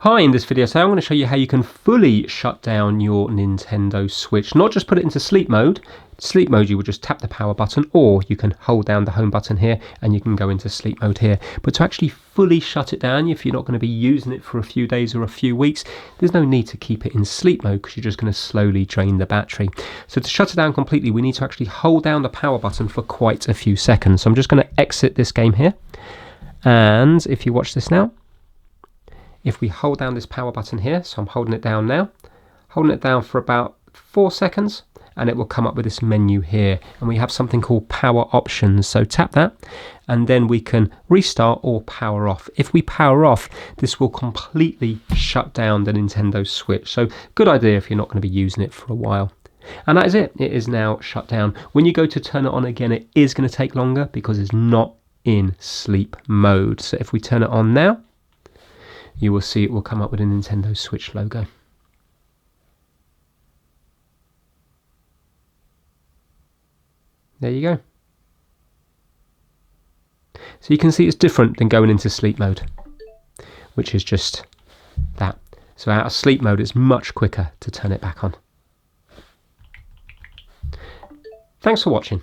Hi, in this video, I'm going to show you how you can fully shut down your Nintendo Switch. Not just put it into sleep mode. Sleep mode, you would just tap the power button, or you can hold down the home button here and you can go into sleep mode here. But to actually fully shut it down, if you're not going to be using it for a few days or a few weeks, there's no need to keep it in sleep mode because you're just going to slowly drain the battery. So to shut it down completely, we need to actually hold down the power button for quite a few seconds. So I'm just going to exit this game here. And if you watch this now, if we hold down this power button here, so I'm holding it down now, holding it down for about 4 seconds, and it will come up with this menu here, and we have something called power options. So tap that, and then we can restart or power off. If we power off, this will completely shut down the Nintendo Switch. So good idea if you're not going to be using it for a while. And that is it. It is now shut down. When you go to turn it on again, it is going to take longer because it's not in sleep mode. So if we turn it on now, you will see it will come up with a Nintendo Switch logo. There you go. So you can see it's different than going into sleep mode, which is just that. So out of sleep mode, it's much quicker to turn it back on. Thanks for watching.